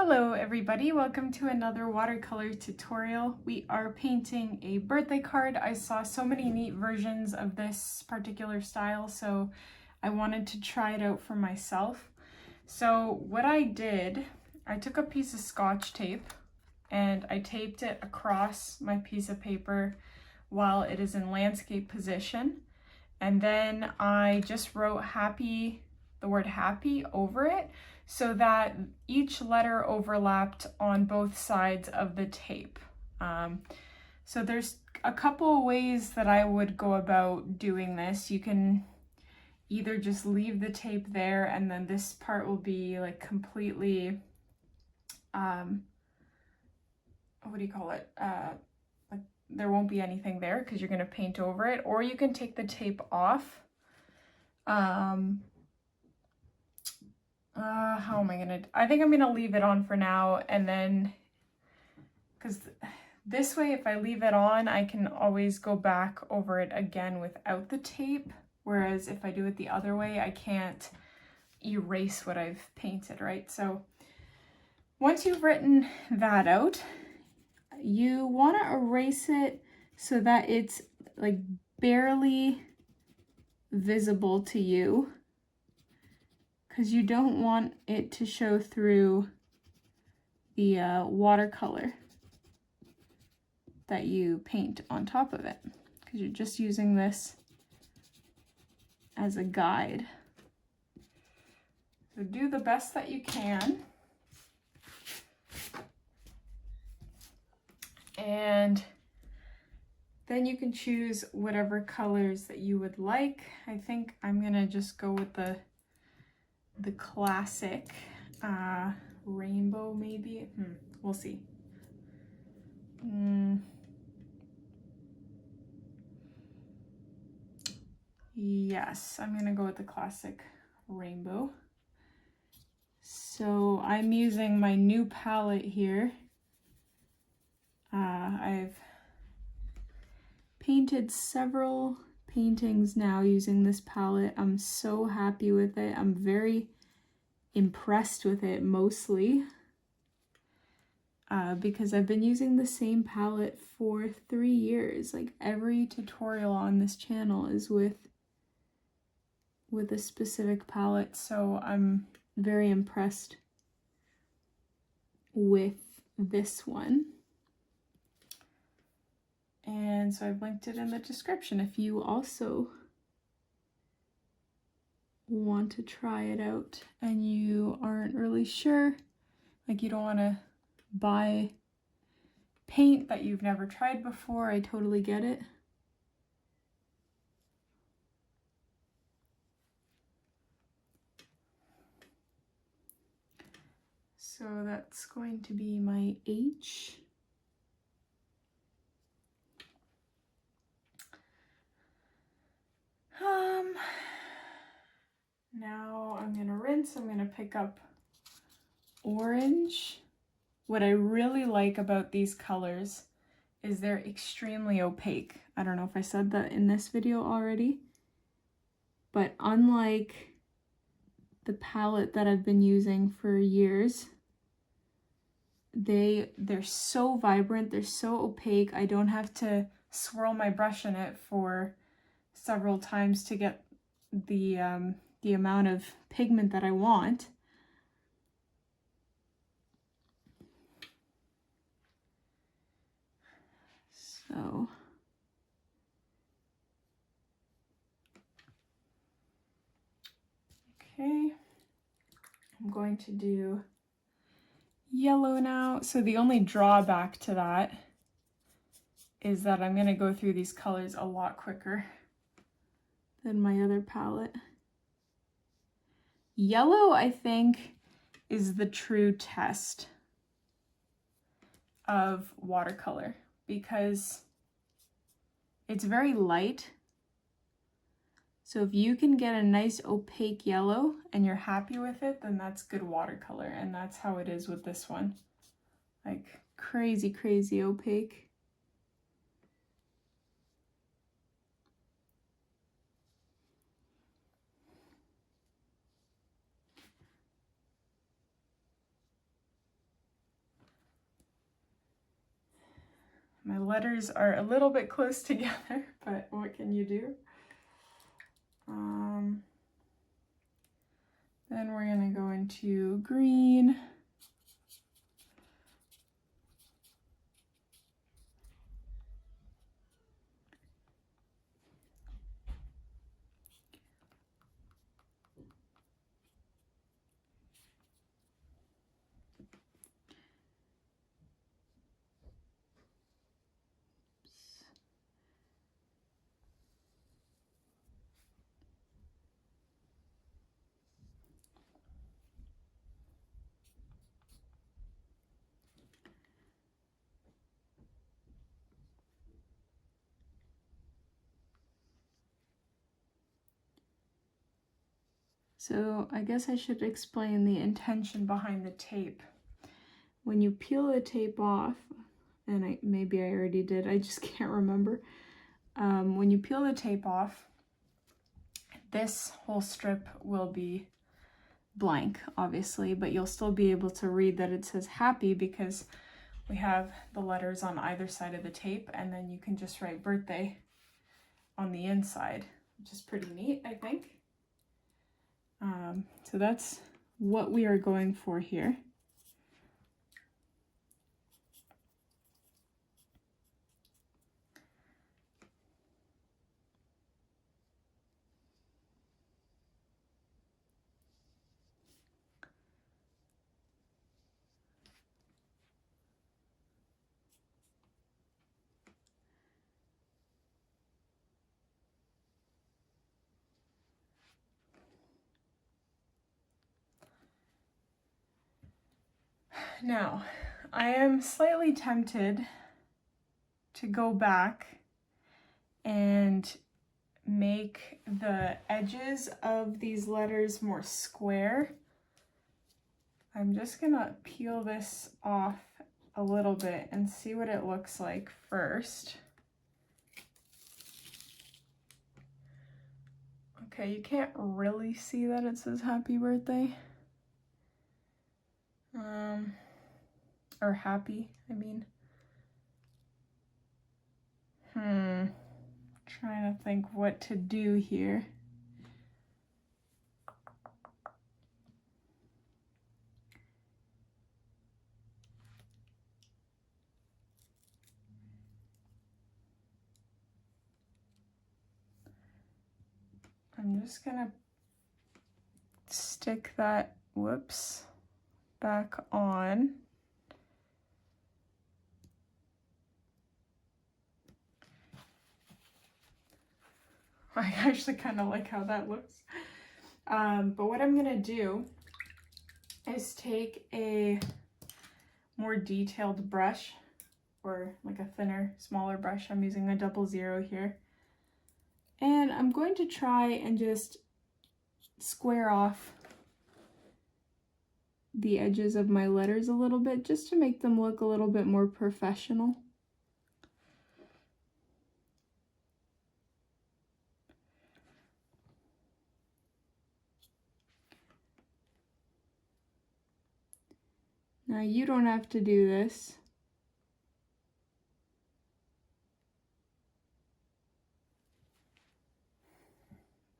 Hello everybody, welcome to another watercolor tutorial. We are painting a birthday card. I saw so many neat versions of this particular style, so I wanted to try it out for myself. So what I did, I took a piece of Scotch tape and I taped it across my piece of paper while it is in landscape position. And then I just wrote the word happy over it, so that each letter overlapped on both sides of the tape. So there's a couple of ways that I would go about doing this. You can either just leave the tape there and then this part will be like completely, what do you call it? Like there won't be anything there because you're going to paint over it, or you can take the tape off. How am I gonna, I think I'm gonna leave it on for now, and then, because this way if I leave it on, I can always go back over it again without the tape, whereas if I do it the other way, I can't erase what I've painted, right? So once you've written that out, you want to erase it so that it's like barely visible to you, because you don't want it to show through the watercolor that you paint on top of it, because you're just using this as a guide. So do the best that you can. And then you can choose whatever colors that you would like. I think I'm gonna just go with the classic rainbow, maybe. We'll see. Yes, I'm gonna go with the classic rainbow. So I'm using my new palette here. I've painted several paintings now using this palette. I'm so happy with it. I'm very impressed with it mostly because I've been using the same palette for 3 years. Like every tutorial on this channel is with a specific palette, so I'm very impressed with this one. And so I've linked it in the description if you also want to try it out and you aren't really sure, like you don't want to buy paint that you've never tried before. I totally get it. So that's going to be my H. Now I'm gonna rinse. I'm gonna pick up orange. What I really like about these colors is they're extremely opaque. I don't know if I said that in this video already, but unlike the palette that I've been using for years, they're so vibrant, they're so opaque. I don't have to swirl my brush in it for several times to get the amount of pigment that I want. So okay, I'm going to do yellow now. So the only drawback to that is that I'm going to go through these colors a lot quicker than my other palette. Yellow, I think, is the true test of watercolor because it's very light. So if you can get a nice opaque yellow and you're happy with it, then that's good watercolor, and that's how it is with this one. Like crazy, crazy opaque. My letters are a little bit close together, but what can you do? Then we're gonna go into green. So I guess I should explain the intention behind the tape. When you peel the tape off, and maybe I already did, I just can't remember. When you peel the tape off, this whole strip will be blank, obviously, but you'll still be able to read that it says happy because we have the letters on either side of the tape, and then you can just write birthday on the inside, which is pretty neat, I think. So that's what we are going for here. Now, I am slightly tempted to go back and make the edges of these letters more square. I'm just gonna peel this off a little bit and see what it looks like first. Okay, you can't really see that it says happy birthday. Or happy, I mean. Trying to think what to do here. I'm just gonna stick that, whoops, back on. I actually kind of like how that looks. But what I'm gonna do is take a more detailed brush, or like a thinner, smaller brush. I'm using a 00 here. And I'm going to try and just square off the edges of my letters a little bit, just to make them look a little bit more professional. Now you don't have to do this.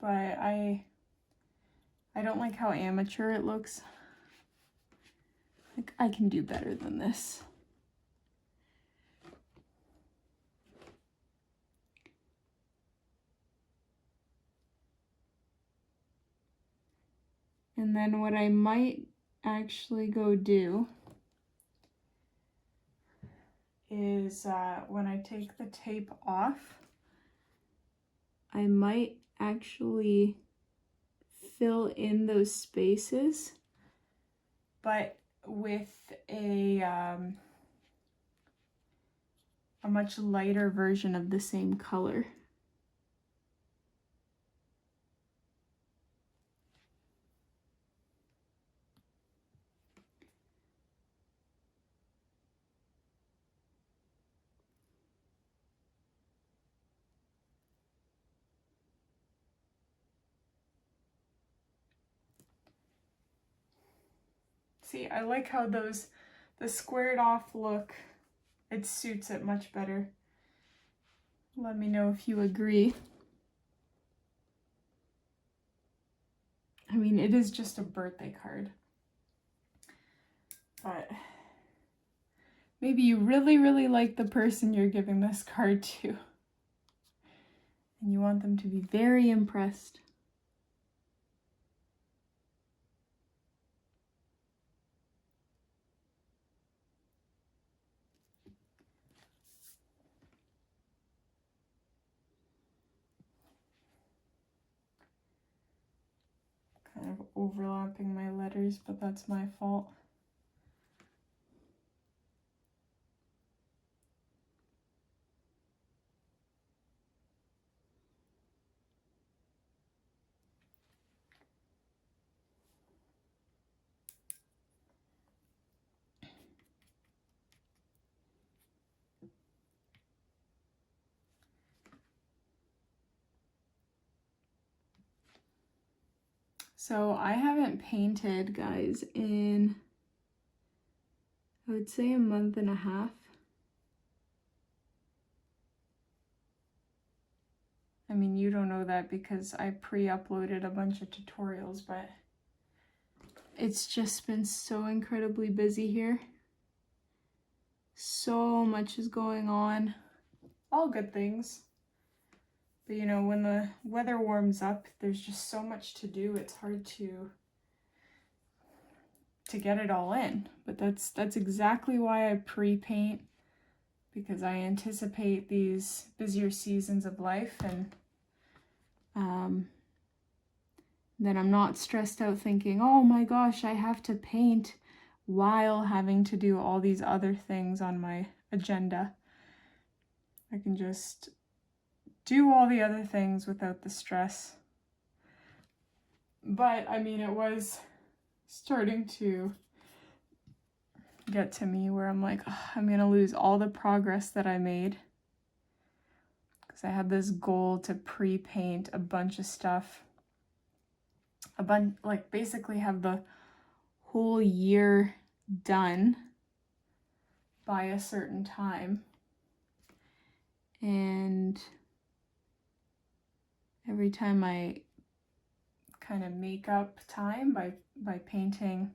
But I don't like how amateur it looks. Like, I can do better than this. And then what I might actually go do is when I take the tape off, I might actually fill in those spaces, but with a much lighter version of the same color. See, I like how the squared off look it suits it much better. Let me know if you agree. I mean, it is just a birthday card, but maybe you really, really like the person you're giving this card to, and you want them to be very impressed. Kind of overlapping my letters, but that's my fault. So I haven't painted, guys, in, I would say, a month and a half. I mean, you don't know that because I pre-uploaded a bunch of tutorials, but it's just been so incredibly busy here. So much is going on. All good things. But you know, when the weather warms up, there's just so much to do. It's hard to get it all in. But that's exactly why I pre-paint, because I anticipate these busier seasons of life, and then I'm not stressed out thinking, oh my gosh, I have to paint while having to do all these other things on my agenda. I can just do all the other things without the stress. But I mean, it was starting to get to me where I'm like, oh, I'm gonna lose all the progress that I made, because I had this goal to pre-paint a bunch of stuff, like basically have the whole year done by a certain time. And every time I kind of make up time by painting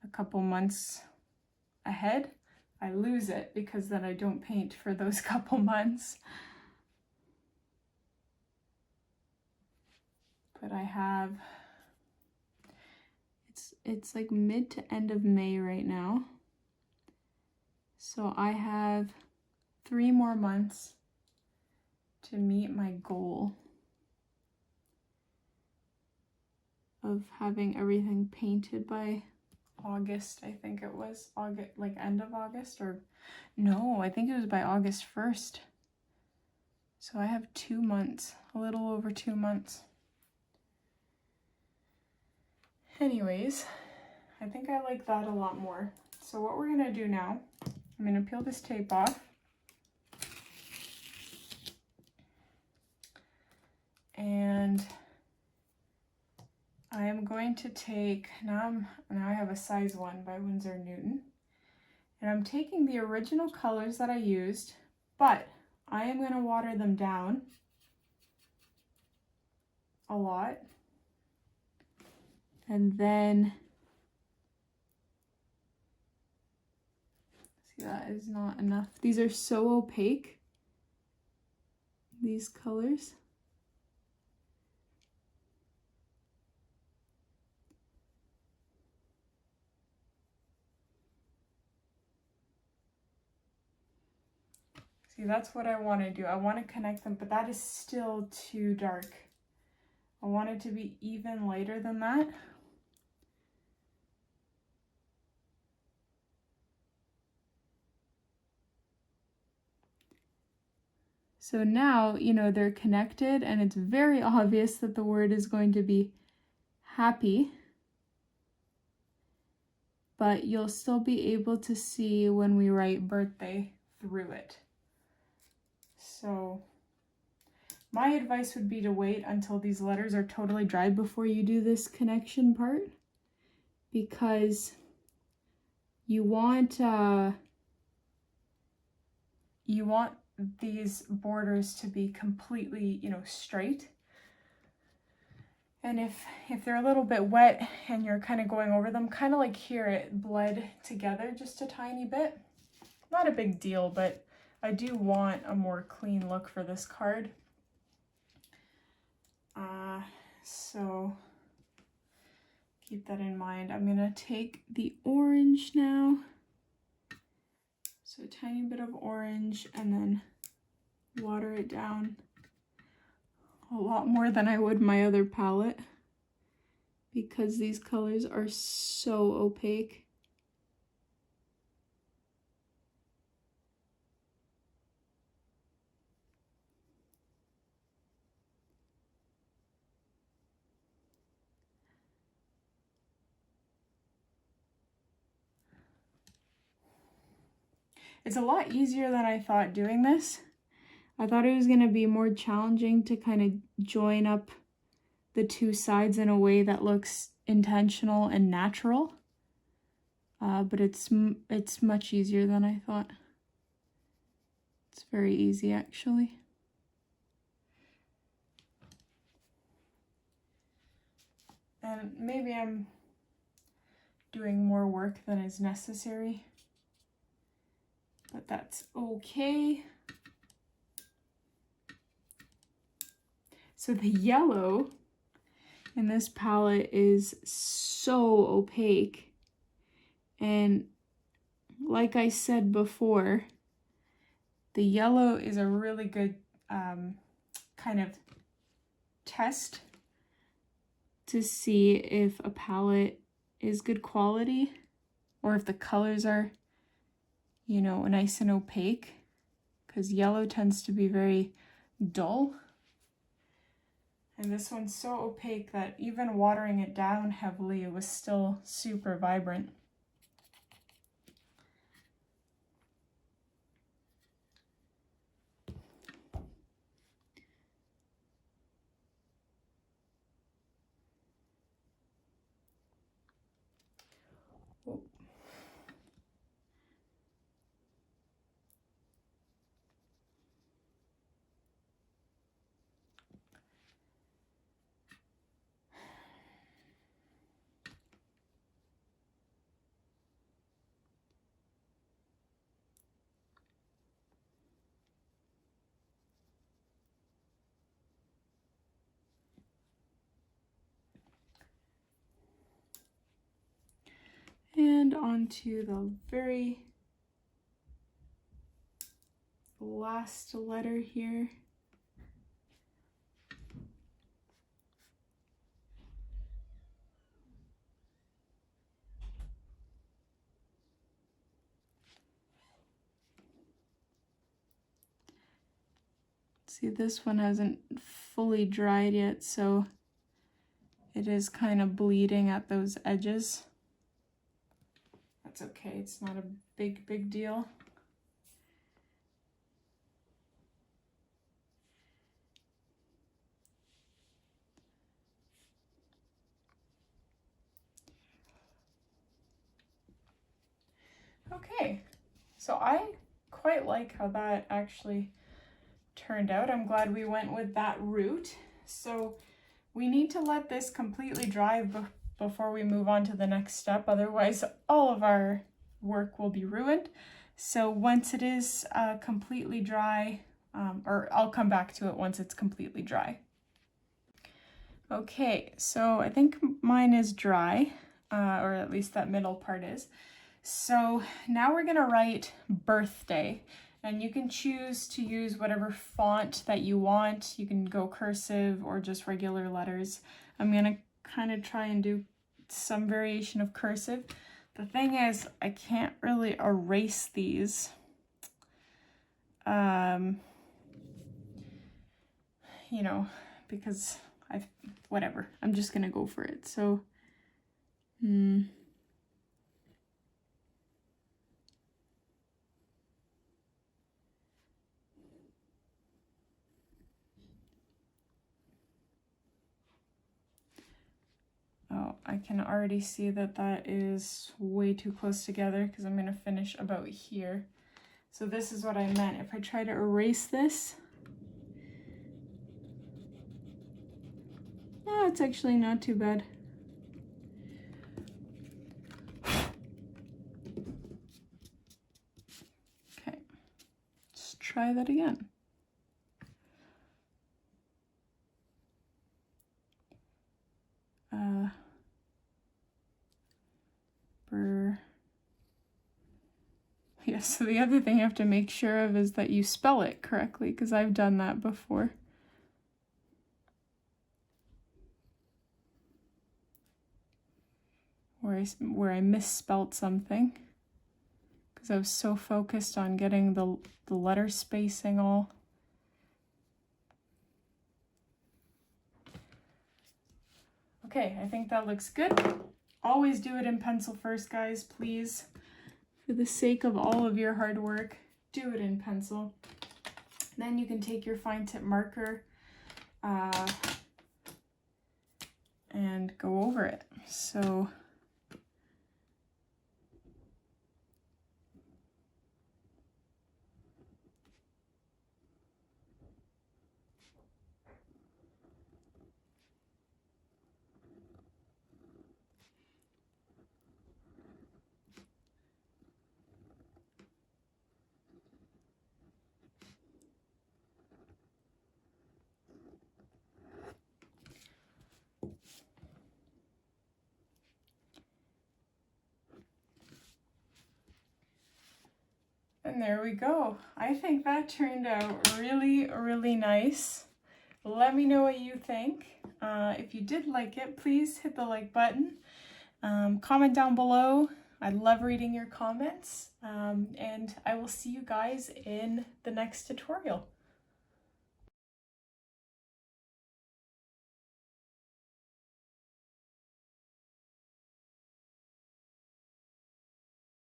a couple months ahead, I lose it, because then I don't paint for those couple months. But I have, it's like mid to end of May right now. So I have 3 more months to meet my goal of having everything painted by August. I think it was August, like end of August, or no, I think it was by August 1st. So I have 2 months, a little over 2 months. Anyways, I think I like that a lot more. So what we're gonna do now, I'm gonna peel this tape off. And I am going to take, now I have a size 1 by Winsor & Newton. And I'm taking the original colors that I used, but I am going to water them down a lot. And then, see, that is not enough. These are so opaque, these colors. See, that's what I want to do. I want to connect them, but that is still too dark. I want it to be even lighter than that. So now, you know, they're connected, and it's very obvious that the word is going to be happy. But you'll still be able to see when we write birthday through it. So my advice would be to wait until these letters are totally dry before you do this connection part, because you want you want these borders to be completely, you know, straight. And if they're a little bit wet and you're kind of going over them, kind of like here, it bled together just a tiny bit. Not a big deal, but I do want a more clean look for this card. So keep that in mind. I'm gonna take the orange now. So a tiny bit of orange and then water it down a lot more than I would my other palette because these colors are so opaque. It's a lot easier than I thought doing this. I thought it was going to be more challenging to kind of join up the two sides in a way that looks intentional and natural. But it's much easier than I thought. It's very easy, actually. And maybe I'm doing more work than is necessary, but that's okay. So the yellow in this palette is so opaque. And like I said before, the yellow is a really good kind of test to see if a palette is good quality or if the colors are, you know, nice and opaque, because yellow tends to be very dull. And this one's so opaque that even watering it down heavily, it was still super vibrant. And onto the very last letter here. See, this one hasn't fully dried yet, so it is kind of bleeding at those edges. That's okay, it's not a big deal. Okay, so I quite like how that actually turned out. I'm glad we went with that route. So we need to let this completely dry before we move on to the next step. Otherwise, all of our work will be ruined. So once it is completely dry, or I'll come back to it once it's completely dry. Okay, so I think mine is dry, or at least that middle part is. So now we're gonna write birthday, and you can choose to use whatever font that you want. You can go cursive or just regular letters. I'm gonna kind of try and do some variation of cursive. The thing is, I can't really erase these. You know, because whatever, I'm just gonna go for it. So, oh, I can already see that that is way too close together because I'm going to finish about here. So this is what I meant. If I try to erase this, no, it's actually not too bad. Okay, let's try that again. Yeah, so the other thing you have to make sure of is that you spell it correctly, because I've done that before. Where I misspelt something, because I was so focused on getting the letter spacing all. Okay, I think that looks good. Always do it in pencil first, guys, please. For the sake of all of your hard work, do it in pencil. Then you can take your fine tip marker and go over it. So and there we go. I think that turned out really, really nice. Let me know what you think. If you did like it, please hit the like button. Comment down below. I love reading your comments. And I will see you guys in the next tutorial.